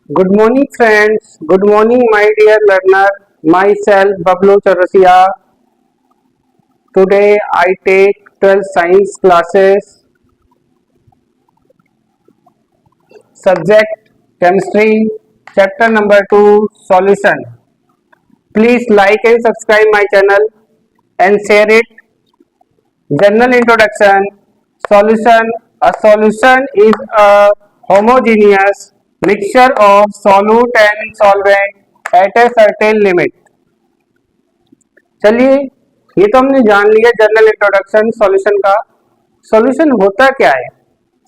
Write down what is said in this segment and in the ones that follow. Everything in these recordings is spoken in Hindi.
Good morning, friends. Good morning, my dear learner. Myself, Bablu Chaurasia. Today, I take 12 science classes. Subject chemistry. Chapter number 2 solution. Please like and subscribe my channel and share it. General introduction. Solution. A solution is a homogeneous mixture of solute and solvent at a certain limit. चलिए, ये तो हमने जान लिया जनरल इंट्रोडक्शन सॉल्यूशन का। सॉल्यूशन होता क्या है,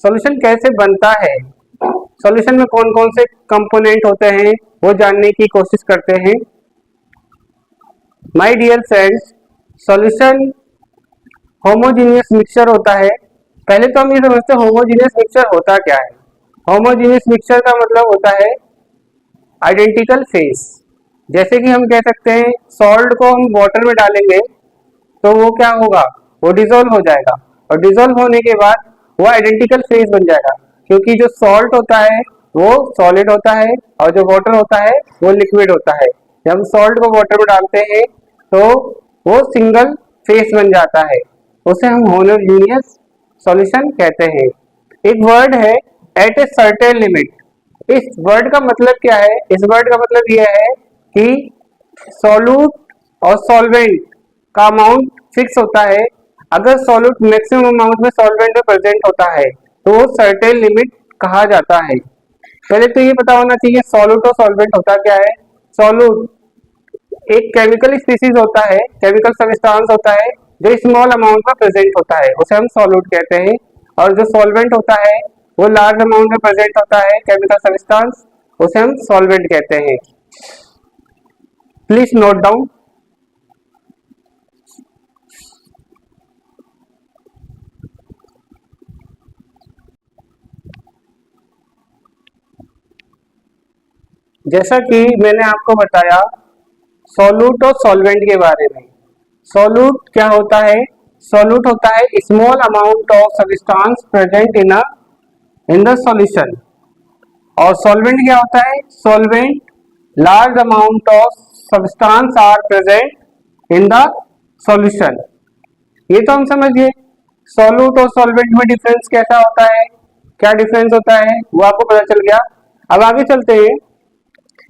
सॉल्यूशन कैसे बनता है, सॉल्यूशन में कौन कौन से कंपोनेंट होते हैं वो जानने की कोशिश करते हैं। My dear friends, solution homogeneous mixture होता है। पहले तो हम ये समझते हैं होमोजीनियस मिक्सचर होता क्या है। होमोजीनियस मिक्सचर का मतलब होता है आइडेंटिकल फेस। जैसे कि हम कह सकते हैं सॉल्ट को हम वाटर में डालेंगे तो वो क्या होगा, वो डिसॉल्व हो जाएगा और डिसॉल्व होने के बाद वो आइडेंटिकल फेस बन जाएगा, क्योंकि जो सॉल्ट होता है वो सॉलिड होता है और जो वाटर होता है वो लिक्विड होता है। जब हम सॉल्ट को वाटर में डालते हैं तो वो सिंगल फेस बन जाता है, उसे हम होमोजेनियस सॉल्यूशन कहते हैं। एक वर्ड है एट ए सर्टेन लिमिट। इस वर्ड का मतलब क्या है, इस वर्ड का मतलब यह है कि सॉल्यूट और सॉल्वेंट का अमाउंट फिक्स होता है। अगर सॉल्यूट मैक्सिमम अमाउंट में सॉल्वेंट में प्रेजेंट होता है तो वो सर्टेन लिमिट कहा जाता है। पहले तो ये पता होना चाहिए सॉल्यूट और सॉल्वेंट होता क्या है। सॉल्यूट एक केमिकल स्पीसीज होता है, केमिकल सब्सटेंस होता है जो स्मॉल अमाउंट में प्रेजेंट होता है, उसे हम सॉल्यूट कहते हैं। और जो सॉल्वेंट होता है वो लार्ज अमाउंट में प्रेजेंट होता है, केमिकल सब्सटेंस, उसे हम सॉल्वेंट कहते हैं। Please note down. जैसा कि मैंने आपको बताया सॉल्यूट और सॉल्वेंट के बारे में। सॉल्यूट क्या होता है, सॉल्यूट होता है small amount of substance present in the solution. और सॉल्वेंट क्या होता है, solvent large amount of substance are present in the solution. ये तो हम समझ गए। सॉल्यूट और सॉल्वेंट में डिफरेंस कैसा होता है, क्या डिफरेंस होता है वो आपको पता चल गया। अब आगे चलते हैं।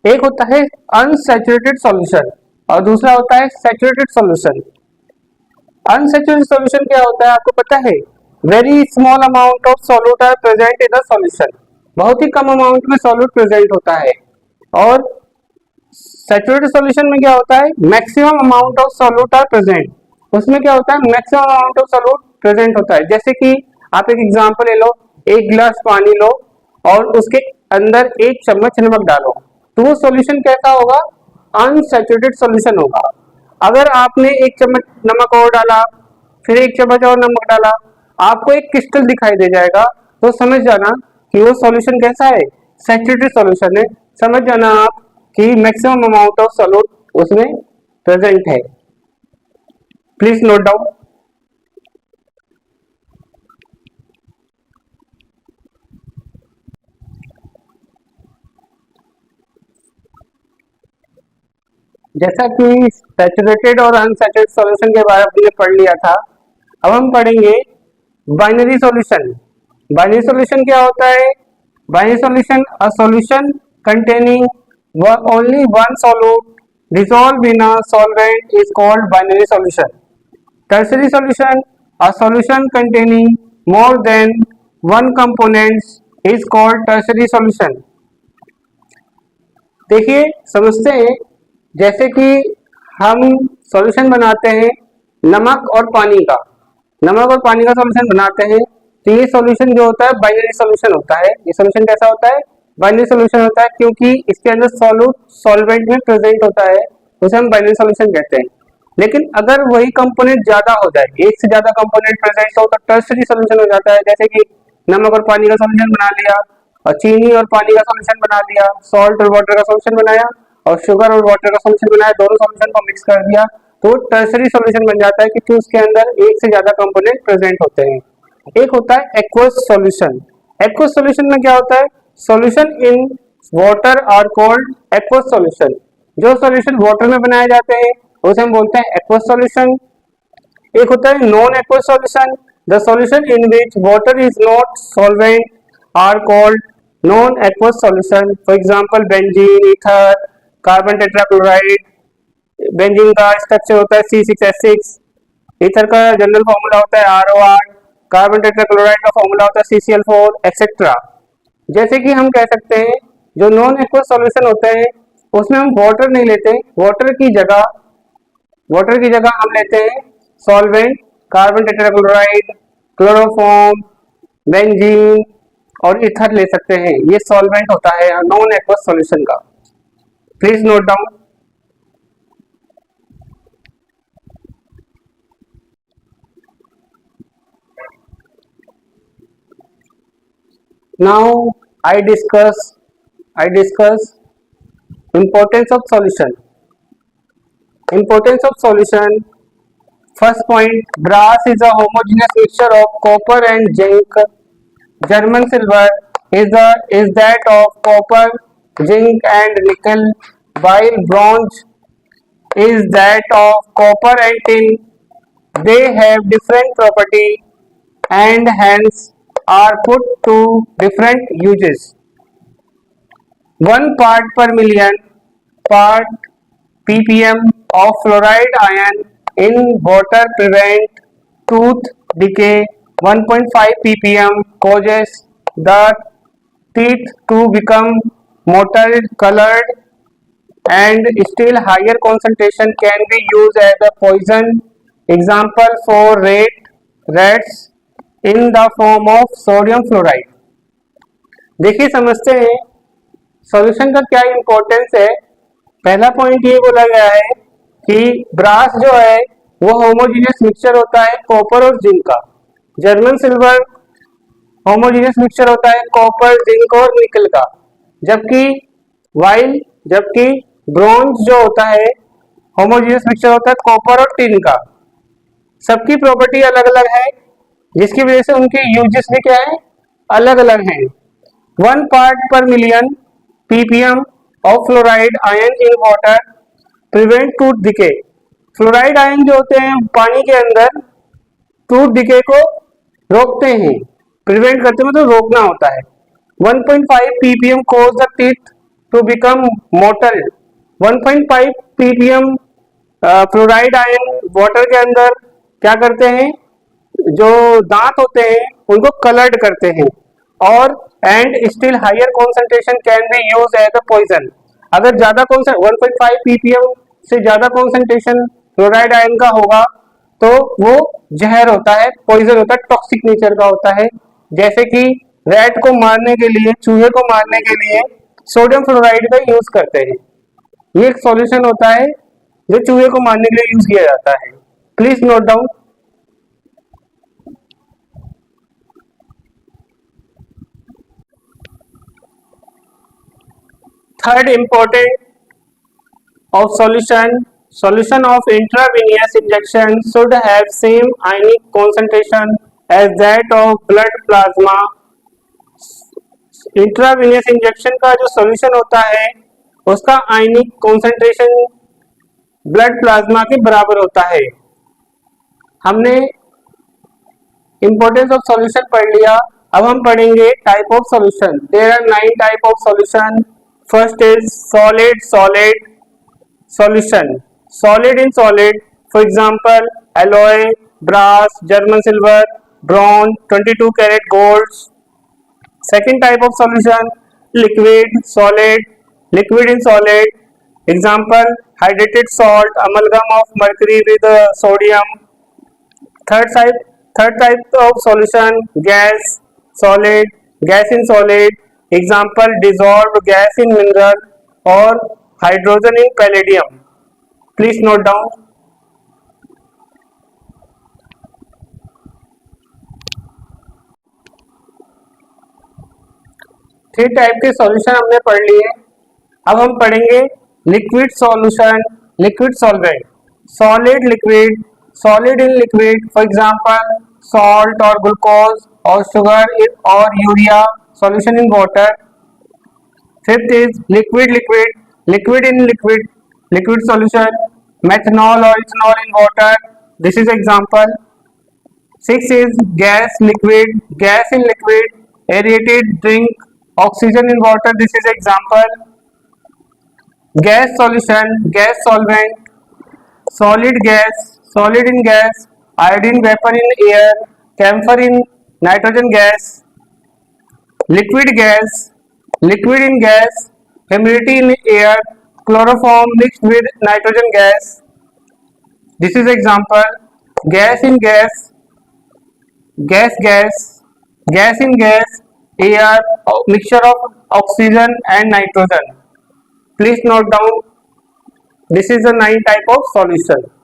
एक होता है अनसैचुरेटेड सॉल्यूशन और दूसरा होता है सैचुरेटेड सॉल्यूशन। अनसैचुरेटेड सॉल्यूशन क्या होता है आपको पता है, very small amount of solute are present in the solution. बहुत ही कम अमाउंट में सॉल्यूट प्रेजेंट होता है। और सैचुरेटेड सॉल्यूशन में क्या होता है, maximum amount of solute are present. उसमें क्या होता है, maximum amount of solute present होता है। जैसे कि आप एक एग्जांपल ले लो, एक गिलास पानी लो और उसके अंदर एक चम्मच नमक डालो तो वो सॉल्यूशन कैसा होगा, अनसैचुरेटेड सॉल्यूशन होगा। अगर आपने एक चम्मच नमक और डाला, फिर एक चम्मच और नमक डाला, आपको एक क्रिस्टल दिखाई दे जाएगा, तो समझ जाना कि वो सॉल्यूशन कैसा है, सैचुरेटेड सॉल्यूशन है। समझ जाना आप कि मैक्सिमम अमाउंट ऑफ सॉल्यूट उसमें प्रेजेंट है। Please note down. जैसा कि सैचुरेटेड और अनसैचुरेटेड सॉल्यूशन के बारे में हमने पढ़ लिया था, अब हम पढ़ेंगे बाइनरी सॉल्यूशन। बाइनरी सॉल्यूशन क्या होता है, binary solution a solution containing only one solute dissolved in a solvent is called binary solution. Tertiary solution, a solution containing more than one components is called tertiary solution. देखिए समझते हैं, जैसे कि हम सॉल्यूशन बनाते हैं नमक और पानी का, नमक और पानी का सॉल्यूशन बनाते हैं तो ये सॉल्यूशन जो होता है बाइनरी सॉल्यूशन होता है। ये सॉल्यूशन कैसा होता है, बाइनरी सॉल्यूशन होता है, क्योंकि इसके अंदर सॉल्यूट सॉल्वेंट में प्रेजेंट होता है, उसे हम बाइनरी सॉल्यूशन कहते हैं। लेकिन अगर वही कंपोनेंट ज्यादा हो जाए, एक से ज्यादा कंपोनेंट प्रेजेंट हो तो टर्सरी सॉल्यूशन हो जाता है। जैसे कि नमक और पानी का सॉल्यूशन बना लिया और चीनी और पानी का सॉल्यूशन बना लिया, सॉल्ट और वाटर का सॉल्यूशन बनाया और शुगर और वाटर का सॉल्यूशन बनाया, दोनों सॉल्यूशन को मिक्स कर दिया तो टर्सरी सॉल्यूशन बन जाता है, क्योंकि उसके अंदर एक से ज्यादा कंपोनेंट प्रेजेंट होते हैं। एक होता है एक्वस सॉल्यूशन। एक्वस सॉल्यूशन में क्या होता है, solution in water are called aqueous solution. जो सॉल्यूशन वाटर में बनाए जाते हैं उसे हम बोलते हैं एक्वस सॉल्यूशन। एक होता है non aqueous solution, the solution in which water is not solvent are called non aqueous solution. For example benzene, ether, carbon tetrachloride. Benzene का स्ट्रक्चर होता है C6H6, ईथर का जनरल फॉर्मूला होता है ROR, कार्बन टेट्राक्लोराइड का फॉर्मूला होता है CCl4 एक्सेट्रा। जैसे कि हम कह सकते हैं जो नॉन एक्वस सॉल्यूशन होते हैं उसमें हम वाटर नहीं लेते, वाटर की जगह हम लेते हैं solvent, carbon tetrachloride, chloroform, benzene और ईथर ले सकते हैं। ये सॉल्वेंट होता है नॉन एक्वस सॉल्यूशन का। Please note down. Now I discuss importance of solution. Importance of solution. First point, brass is a homogeneous mixture of copper and zinc. German silver is that of copper, zinc and nickel, while bronze is that of copper and tin. They have different property and hence are put to different uses. 1 part per million part ppm of fluoride ion in water prevent tooth decay. 1.5 ppm causes the teeth to become mottled colored, and still higher concentration can be used as a poison. Example for rats in the form of sodium fluoride. देखिए समझते हैं सॉल्यूशन का क्या इंपॉर्टेंस है। पहला पॉइंट ये बोला गया है कि ब्रास जो है वो होमोजीनियस मिक्सचर होता है कॉपर और जिंक का। जर्मन सिल्वर होमोजीनियस मिक्सचर होता है कॉपर, जिंक और निकल का। जबकि ब्रॉन्ज जो होता है होमोजीनियस मिक्सचर होता है कॉपर और टिन का। सबकी प्रॉपर्टी अलग अलग है जिसकी वजह से उनके यूजेस भी क्या है, अलग अलग हैं। 1 part per million ppm of fluoride ion in water prevent tooth decay. Fluoride ion जो होते हैं पानी के अंदर टूथ डिके को रोकते हैं, प्रिवेंट करते हैं मतलब रोकना होता है। 1.5 ppm cause the teeth to become mottled. 1.5 ppm fluoride ion water के अंदर क्या करते हैं, जो दांत होते हैं उनको कलर्ड करते हैं। और and still higher concentration can be use as a poison. अगर ज्यादा 1.5 ppm से ज्यादा कॉन्सेंट्रेशन फ्लोराइड आयन का होगा तो वो जहर होता है, पॉइजन होता है, टॉक्सिक नेचर का होता है। जैसे कि रैट को मारने के लिए, चूहे को मारने के लिए सोडियम फ्लोराइड का यूज करते हैं। ये एक सॉल्यूशन होता है जो चूहे को मारने के लिए यूज किया जाता है। Please note down. Third important of solution of intravenous injection should have same ionic concentration as that of blood plasma. Intravenous injection का जो सॉल्यूशन होता है उसका आयनिक कॉन्सेंट्रेशन ब्लड प्लाज्मा के बराबर होता है। हमने इंपॉर्टेंस ऑफ सॉल्यूशन पढ़ लिया। अब हम पढ़ेंगे type of solution. There are 9 type of solution. First is solid solution. Solid in solid, for example, alloy, brass, German silver, bronze, 22 karat gold. Second type of solution, liquid in solid. Example, hydrated salt, amalgam of mercury with sodium. Third type of solution, gas in solid. Example, dissolved gas in mineral or hydrogen in palladium. Please note down. Three type के सॉल्यूशन हमने पढ़ लिए। अब हम पढ़ेंगे liquid solution, liquid solvent, solid in liquid. For example, salt और ग्लूकोज और शुगर और urea, solution in water. Fifth is liquid liquid, liquid in liquid, liquid solution, methanol or ethanol in water. This is example. Six is gas liquid, gas in liquid, aerated drink, oxygen in water. This is example. Gas solution, gas solvent, solid gas, solid in gas, iodine vapor in air, camphor in nitrogen gas, liquid gas, liquid in gas, humidity in air, chloroform mixed with nitrogen gas. This is example. Gas in gas, gas gas, gas in gas, air, mixture of oxygen and nitrogen. Please note down, this is the 9 type of solution.